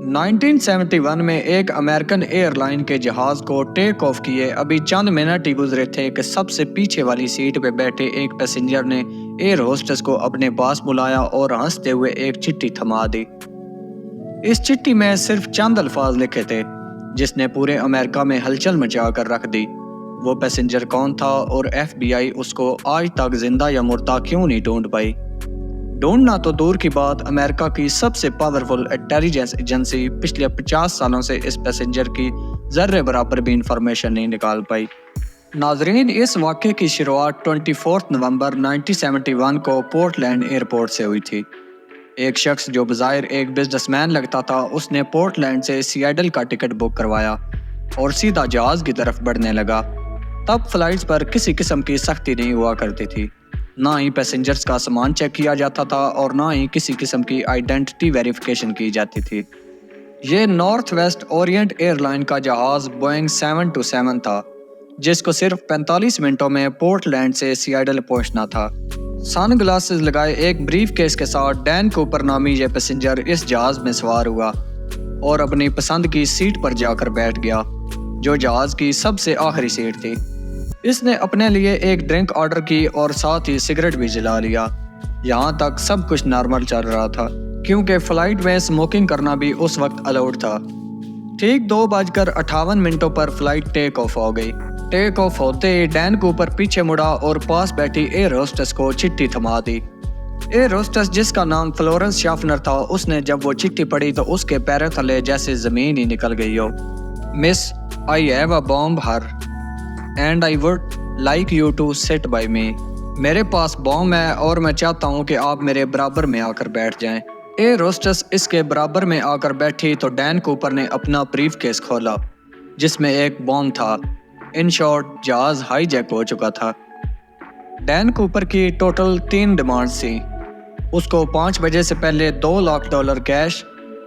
1971 میں ایک American air line کے جہاز کو ٹیک آف کیے ابھی چند منٹ ہی گزرے تھے کہ سب سے پیچھے والی سیٹ پہ بیٹھے ایک پیسنجر نے ایئر ہوسٹس کو اپنے پاس بلایا اور ہنستے ہوئے ایک چٹھی تھما دی۔ اس چٹھی میں صرف چند الفاظ لکھے تھے جس نے پورے امریکہ میں ہلچل مچا کر رکھ دی۔ وہ پیسنجر کون تھا اور ایف بی آئی اس کو آج تک زندہ یا مردہ کیوں نہیں ڈھونڈ پائی؟ ڈھونڈنا تو دور کی بات، امریکہ کی سب سے پاورفل انٹیلیجنس ایجنسی پچھلے 50 سالوں سے اس پیسنجر کی ذرے برابر بھی انفارمیشن نہیں نکال پائی۔ ناظرین، اس واقعے کی شروعات 24 نومبر 1971 کو پورٹ لینڈ ایئرپورٹ سے ہوئی تھی۔ ایک شخص جو بظاہر ایک بزنس مین لگتا تھا، اس نے پورٹ لینڈ سے سیاٹل کا ٹکٹ بک کروایا اور سیدھا جہاز کی طرف بڑھنے لگا۔ تب فلائٹس پر کسی قسم کی سختی نہیں ہوا کرتی تھی، نہ ہی پیسنجرز کا سامان چیک کیا جاتا تھا اور نہ ہی کسی قسم کی آئیڈینٹی ویریفیکیشن کی جاتی تھی۔ یہ north west orient airline کا جہاز بوئنگ 727 تھا جس کو صرف 45 منٹوں میں پورٹ لینڈ سے سیاٹل پہنچنا تھا۔ سن گلاسز لگائے ایک بریف کیس کے ساتھ ڈین کوپر نامی یہ پیسنجر اس جہاز میں سوار ہوا اور اپنی پسند کی سیٹ پر جا کر بیٹھ گیا جو جہاز کی سب سے آخری سیٹ تھی۔ اس نے اپنے لیے ایک ڈرنک آرڈر کی اور ساتھ ہی سگریٹ بھی جلا لیا۔ یہاں تک سب کچھ نارمل چل رہا تھا کیونکہ فلائٹ میں اسموکنگ کرنا بھی اس وقت الاؤڈ تھا۔ ٹھیک 2:58 پر فلائٹ ٹیک آف ہو گئی۔ ٹیک آف ہوتے ہی ڈین کوپر پیچھے مڑا اور پاس بیٹھی ایئر ہوسٹس کو چٹھی تھما دی۔ ایئر ہوسٹس جس کا نام فلورنس شافنر تھا، اس نے جب وہ چٹھی پڑھی تو اس کے پیروں تلے جیسے زمین ہی نکل گئی ہو۔ Miss, I have a bomb here and I would like you to sit by me. میرے پاس بام ہے اور میں چاہتا ہوں کہ آپ میرے برابر میں آ کر بیٹھ جائیں۔ ایئر ہوسٹس اس کے برابر میں آ کر بیٹھی تو ڈین کوپر نے اپنا بریف کیس کھولا جس میں ایک بام تھا۔ ان شارٹ، جہاز ہائی جیک ہو چکا تھا۔ ڈین کوپر کی ٹوٹل 3 ڈیمانڈز تھیں۔ اس کو 5 بجے سے پہلے $2 لاکھ کیش،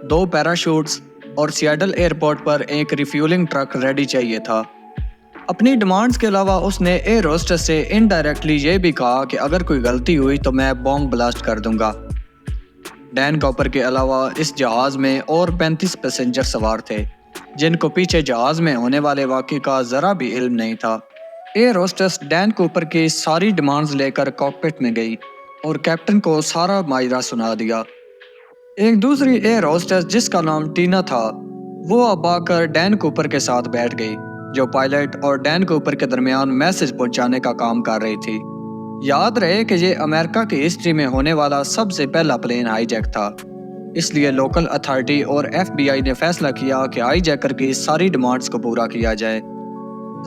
2 پیراشوٹس اور سیاٹل ایئرپورٹ پر ایک ریفیولنگ ٹرک ریڈی چاہیے تھا۔ اپنی ڈیمانڈز کے علاوہ اس نے ایئر ہوسٹس سے انڈائریکٹلی یہ بھی کہا کہ اگر کوئی غلطی ہوئی تو میں بام بلاسٹ کر دوں گا۔ ڈین کوپر کے علاوہ اس جہاز میں اور 35 پیسنجر سوار تھے جن کو پیچھے جہاز میں ہونے والے واقعے کا ذرا بھی علم نہیں تھا۔ ایئر ہوسٹس ڈین کوپر کی ساری ڈیمانڈز لے کر کاکپٹ میں گئی اور کیپٹن کو سارا ماجرا سنا دیا۔ ایک دوسری ایئر ہوسٹس جس کا نام ٹینا تھا، وہ اب آ کر ڈین کوپر کے ساتھ بیٹھ گئی جو پائلٹ اور ڈین کوپر کے درمیان میسج پہنچانے کا کام کر رہی تھی۔ یاد رہے کہ یہ امریکہ کی ہسٹری میں ہونے والا سب سے پہلا پلین ہائی جیک تھا، اس لیے لوکل اتھارٹی اور ایف بی آئی نے فیصلہ کیا کہ ہائی جیکر کی ساری ڈیمانڈز کو پورا کیا جائے۔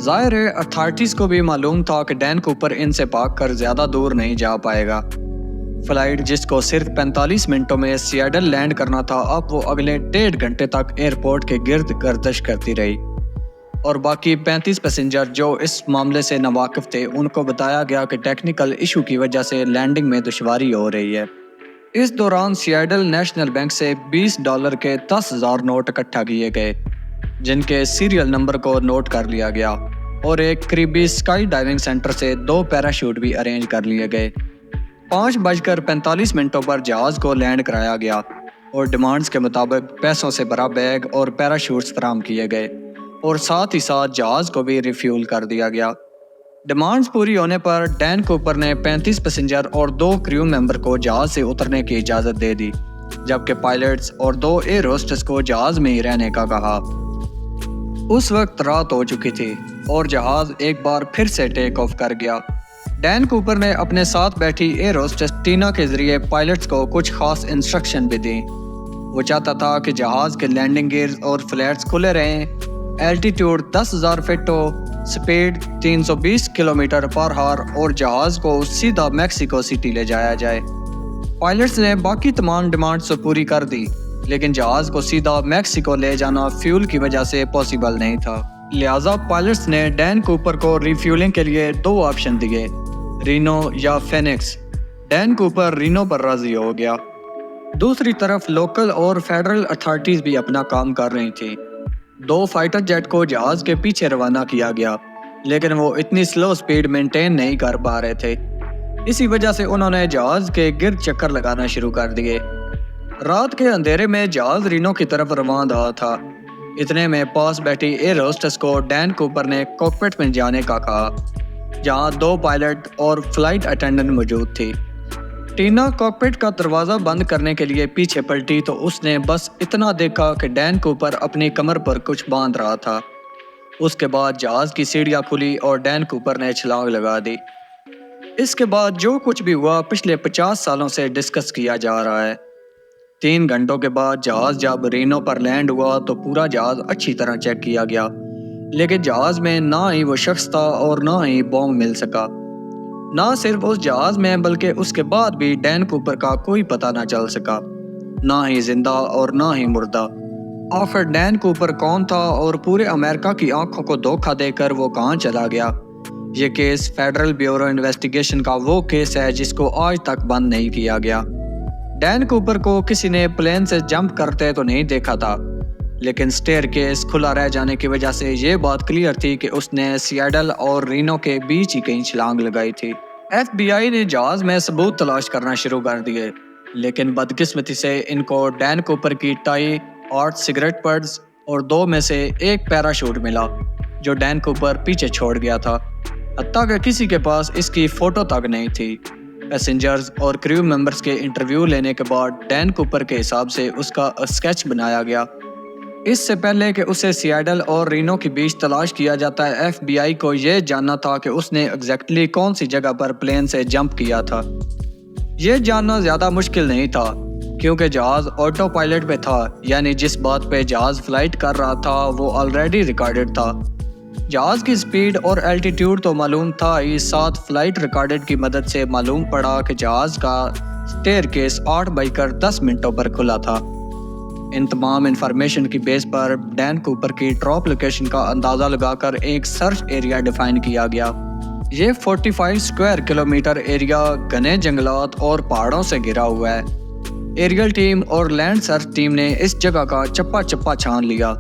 ظاہر ہے اتھارٹیز کو بھی معلوم تھا کہ ڈین کوپر ان سے بھاگ کر زیادہ دور نہیں جا پائے گا۔ فلائٹ جس کو صرف 45 منٹوں میں سیاٹل لینڈ کرنا تھا، اب وہ اگلے 1.5 گھنٹے تک ایئرپورٹ کے گرد گردش کرتی رہی اور باقی 35 پیسنجر جو اس معاملے سے ناواقف تھے ان کو بتایا گیا کہ ٹیکنیکل ایشو کی وجہ سے لینڈنگ میں دشواری ہو رہی ہے۔ اس دوران سیاٹل نیشنل بینک سے $20 کے 10,000 نوٹ اکٹھا کیے گئے جن کے سیریل نمبر کو نوٹ کر لیا گیا اور ایک قریبی اسکائی ڈائیونگ سینٹر سے 2 پیراشوٹ بھی ارینج کر لیے گئے۔ 5:45 پر جہاز کو لینڈ کرایا گیا اور ڈیمانڈز کے مطابق پیسوں سے بھرا بیگ اور پیراشوٹس فراہم کیے گئے اور ساتھ ہی ساتھ جہاز کو بھی ریفیول کر دیا گیا۔ ڈیمانڈز پوری ہونے پر ڈین کوپر نے 35 پیسنجر اور 2 کریو ممبر کو جہاز سے اترنے کی اجازت دے دی، جبکہ پائلٹس اور 2 ایئر ہوسٹس کو جہاز میں ہی رہنے کا کہا۔ اس وقت رات ہو چکی تھی اور جہاز ایک بار پھر سے ٹیک آف کر گیا۔ ڈین کوپر نے اپنے ساتھ بیٹھی ایئر ہوسٹس ٹینا کے ذریعے پائلٹس کو کچھ خاص انسٹرکشن بھی دیں۔ وہ چاہتا تھا کہ جہاز کے لینڈنگ گیئرز اور فلیٹس کھلے رہیں، ایلٹیٹیوڈ 10,000 فٹ ہو، سپیڈ 320 کلومیٹر پر ہار اور جہاز کو سیدھا میکسیکو سٹی لے جایا جائے۔ پائلٹس نے باقی تمام ڈیمانڈز تو پوری کر دی لیکن جہاز کو سیدھا میکسیکو لے جانا فیول کی وجہ سے پاسبل نہیں تھا، لہٰذا پائلٹس نے ڈین کوپر کو ریفیولنگ کے لیے 2 آپشن دیے، رینو یا فینکس۔ ڈین کوپر رینو پر راضی ہو گیا۔ دوسری طرف لوکل اور فیڈرل اتھارٹیز بھی اپنا کام کر رہی تھیں۔ 2 فائٹر جیٹ کو جہاز کے پیچھے روانہ کیا گیا لیکن وہ اتنی سلو سپیڈ مینٹین نہیں کر پا رہے تھے، اسی وجہ سے انہوں نے جہاز کے گرد چکر لگانا شروع کر دیے۔ رات کے اندھیرے میں جہاز رینو کی طرف روان رہا تھا۔ اتنے میں پاس بیٹھی ایئر ہوسٹس کو ڈین کوپر نے کاکپٹ میں جانے کا کہا، جہاں 2 پائلٹ اور فلائٹ اٹینڈنٹ موجود تھی۔ ٹینا کاکپٹ کا دروازہ بند کرنے کے لیے پیچھے پلٹی تو اس نے بس اتنا دیکھا کہ ڈین کوپر اپنی کمر پر کچھ باندھ رہا تھا۔ اس کے بعد جہاز کی سیڑھیاں کھلی اور ڈین کوپر نے چھلانگ لگا دی۔ اس کے بعد جو کچھ بھی ہوا پچھلے 50 سالوں سے ڈسکس کیا جا رہا ہے۔ 3 گھنٹوں کے بعد جہاز جب رینو پر لینڈ ہوا تو پورا جہاز اچھی طرح چیک کیا گیا، لیکن جہاز میں نہ ہی وہ شخص تھا اور نہ ہی بوم مل سکا۔ نہ صرف اس جہاز میں بلکہ اس کے بعد بھی ڈین کوپر کا کوئی پتہ نہ چل سکا، نہ ہی زندہ اور نہ ہی مردہ۔ آخر ڈین کوپر کون تھا اور پورے امریکہ کی آنکھوں کو دھوکہ دے کر وہ کہاں چلا گیا؟ یہ کیس فیڈرل بیورو انویسٹیگیشن کا وہ کیس ہے جس کو آج تک بند نہیں کیا گیا۔ ڈین کوپر کو کسی نے پلین سے جمپ کرتے تو نہیں دیکھا تھا، لیکن سٹیئر کیس کھلا رہ جانے کی وجہ سے یہ بات کلیئر تھی کہ اس نے سیاٹل اور رینو کے بیچ ہی کہیں چھلانگ لگائی تھی۔ ایف بی آئی نے جہاز میں ثبوت تلاش کرنا شروع کر دیے، لیکن بدقسمتی سے ان کو ڈین کوپر کی ٹائی، 8 سگریٹ پیڈز اور 2 میں سے 1 پیراشوٹ ملا جو ڈین کوپر پیچھے چھوڑ گیا تھا، حتیٰ کہ کسی کے پاس اس کی فوٹو تک نہیں تھی۔ پیسنجرز اور کریو ممبرز کے انٹرویو لینے کے بعد ڈین کوپر کے حساب سے اس کا اسکیچ بنایا گیا۔ اس سے پہلے کہ اسے سیاٹل اور رینو کے بیچ تلاش کیا جاتا ہے، ایف بی آئی کو یہ جاننا تھا کہ اس نے ایگزیکٹلی کون سی جگہ پر پلین سے جمپ کیا تھا۔ یہ جاننا زیادہ مشکل نہیں تھا کیونکہ جہاز آٹو پائلٹ پہ تھا، یعنی جس بات پہ جہاز فلائٹ کر رہا تھا وہ آلریڈی ریکارڈڈ تھا۔ جہاز کی سپیڈ اور الٹیٹیوڈ تو معلوم تھا ہی، ساتھ فلائٹ ریکارڈڈ کی مدد سے معلوم پڑا کہ جہاز کا سٹیئر کیس 8 بج کر 10 منٹوں پر کھلا تھا۔ ان تمام انفارمیشن کی بیس پر ڈین کوپر کی ڈراپ لوکیشن کا اندازہ لگا کر ایک سرچ ایریا ڈیفائن کیا گیا۔ یہ 45 اسکوائر کلومیٹر ایریا گھنے جنگلات اور پہاڑوں سے گھرا ہوا ہے۔ ایریل ٹیم اور لینڈ سرچ ٹیم نے اس جگہ کا چپا چپا چھان لیا،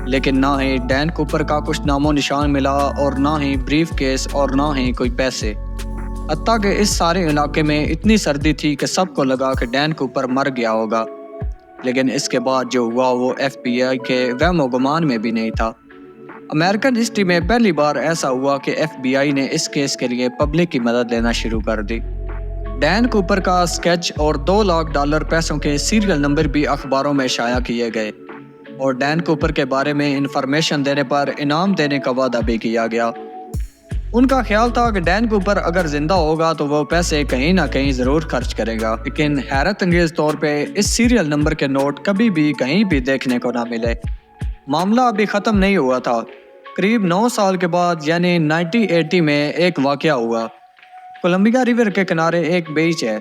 لیکن نہ ہی ڈین کوپر کا کچھ نام و نشان ملا اور نہ ہی بریف کیس اور نہ ہی کوئی پیسے، حتیٰ کہ اس سارے علاقے میں اتنی سردی تھی کہ سب کو لگا کہ ڈین کوپر مر گیا ہوگا۔ لیکن اس کے بعد جو ہوا وہ ایف بی آئی کے وہم و گمان میں بھی نہیں تھا۔ امریکن ہسٹری میں پہلی بار ایسا ہوا کہ ایف بی آئی نے اس کیس کے لیے پبلک کی مدد لینا شروع کر دی۔ ڈین کوپر کا اسکیچ اور $2 لاکھ پیسوں کے سیریل نمبر بھی اخباروں میں شائع کیے گئے اور ڈین کوپر کے بارے میں انفارمیشن دینے پر انعام دینے کا وعدہ بھی کیا گیا۔ ان کا خیال تھا کہ ڈین کوپر اگر زندہ ہوگا تو وہ پیسے کہیں نہ کہیں ضرور خرچ کرے گا، لیکن حیرت انگیز طور پہ اس سیریل نمبر کے نوٹ کبھی بھی کہیں بھی دیکھنے کو نہ ملے۔ معاملہ ابھی ختم نہیں ہوا تھا۔ قریب 9 سال کے بعد یعنی 1980 میں ایک واقعہ ہوا۔ کولمبیا ریور کے کنارے ایک بیچ ہے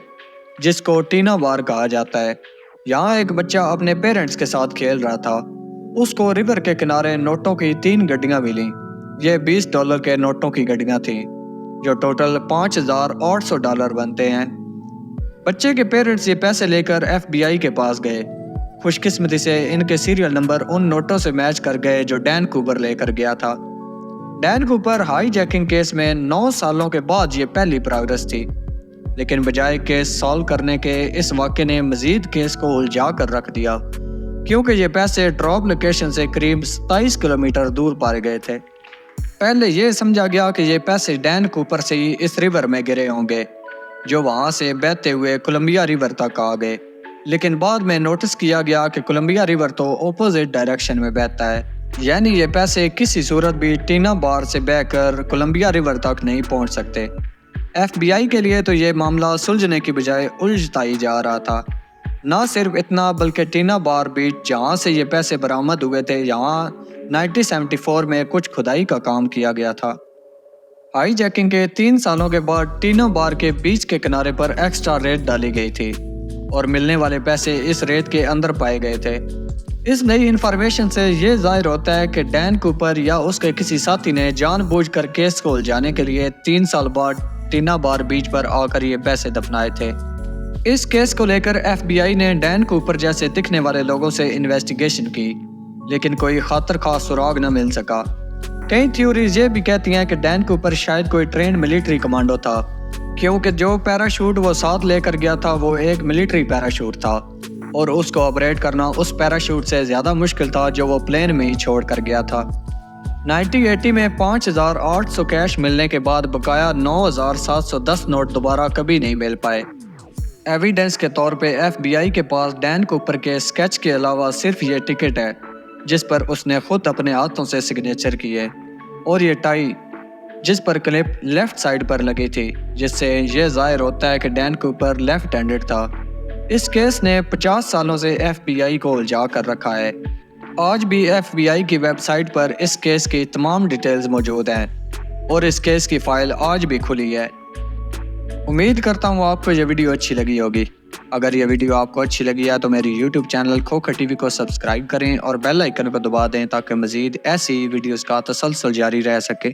جس کو ٹینا بار کہا جاتا ہے۔ یہاں ایک بچہ اپنے پیرنٹس کے ساتھ کھیل رہا تھا۔ اس کو ریور کے کنارے نوٹوں کی 3 گڈیاں ملیں۔ یہ $20 کے نوٹوں کی گڈیاں تھیں جو ٹوٹل $5,800 بنتے ہیں۔ بچے کے پیرنٹس یہ پیسے لے کر ایف بی آئی کے پاس گئے۔ خوش قسمتی سے ان کے سیریل نمبر ان نوٹوں سے میچ کر گئے جو ڈین کوپر لے کر گیا تھا۔ ڈین کوپر ہائی جیکنگ کیس میں 9 سالوں کے بعد یہ پہلی پروگرس تھی، لیکن بجائے کیس سالو کرنے کے اس واقعے نے مزید کیس کو الجھا کر رکھ دیا، کیونکہ یہ پیسے ڈراپ لوکیشن سے قریب 27 کلومیٹر دور پائے گئے تھے۔ پہلے یہ سمجھا گیا کہ یہ پیسے ڈین کوپر سے ہی اس ریور میں گرے ہوں گے جو وہاں سے بہتے ہوئے کولمبیا ریور تک آ گئے، لیکن بعد میں نوٹس کیا گیا کہ کولمبیا ریور تو اپوزٹ ڈائریکشن میں بہتا ہے، یعنی یہ پیسے کسی صورت بھی ٹینا بار سے بہ کر کولمبیا ریور تک نہیں پہنچ سکتے۔ ایف بی آئی کے لیے تو یہ معاملہ سلجھنے کی بجائے الجھتا ہی جا رہا تھا۔ نہ صرف اتنا بلکہ ٹینا بار بیچ جہاں سے یہ پیسے برآمد ہوئے تھے، یہاں 1974 میں کچھ کھدائی کا کام کیا گیا تھا۔ ہائی جیکنگ کے 3 سالوں کے بعد ٹینا بار کے بیچ کے کنارے پر ایکسٹرا ریت ڈالی گئی تھی اور ملنے والے پیسے اس ریت کے اندر پائے گئے تھے۔ اس نئی انفارمیشن سے یہ ظاہر ہوتا ہے کہ ڈین کوپر یا اس کے کسی ساتھی نے جان بوجھ کر کیس کو الجھانے کے لیے 3 سال بعد ٹینا بار بیچ پر آ کر یہ پیسے دفنائے تھے۔ اس کیس کو لے کر ایف بی آئی نے ڈین کوپر جیسے دکھنے والے لوگوں سے انویسٹیگیشن کی، لیکن کوئی خاطر خواہ سراغ نہ مل سکا۔ کئی تھیوریز یہ بھی کہتی ہیں کہ ڈین کوپر شاید کوئی ٹرینڈ ملٹری کمانڈو تھا، کیونکہ جو پیراشوٹ وہ ساتھ لے کر گیا تھا وہ ایک ملٹری پیراشوٹ تھا اور اس کو آپریٹ کرنا اس پیراشوٹ سے زیادہ مشکل تھا جو وہ پلین میں ہی چھوڑ کر گیا تھا۔ 1980 میں 5,800 کیش ملنے کے بعد بقایا 9,710 نوٹ دوبارہ کبھی نہیں مل پائے۔ ایویڈنس کے طور پہ ایف بی آئی کے پاس ڈین کوپر کے اسکیچ کے علاوہ صرف یہ ٹکٹ ہے جس پر اس نے خود اپنے ہاتھوں سے سگنیچر کی ہے، اور یہ ٹائی جس پر کلپ لیفٹ سائڈ پر لگی تھی، جس سے یہ ظاہر ہوتا ہے کہ ڈین کوپر لیفٹ ہینڈڈ تھا۔ اس کیس نے 50 سالوں سے ایف بی آئی کو الجھا کر رکھا ہے۔ آج بھی ایف بی آئی کی ویب سائٹ پر اس کیس کی تمام ڈیٹیلز موجود ہیں اور اس کیس کی فائل آج بھی کھلی ہے۔ امید کرتا ہوں آپ کو یہ ویڈیو اچھی لگی ہوگی۔ اگر یہ ویڈیو آپ کو اچھی لگی ہے تو میری YouTube channel Khokhar T V کو سبسکرائب کریں اور بیل آئیکن کو دبا دیں تاکہ مزید ایسی ویڈیوز کا تسلسل جاری رہ سکے۔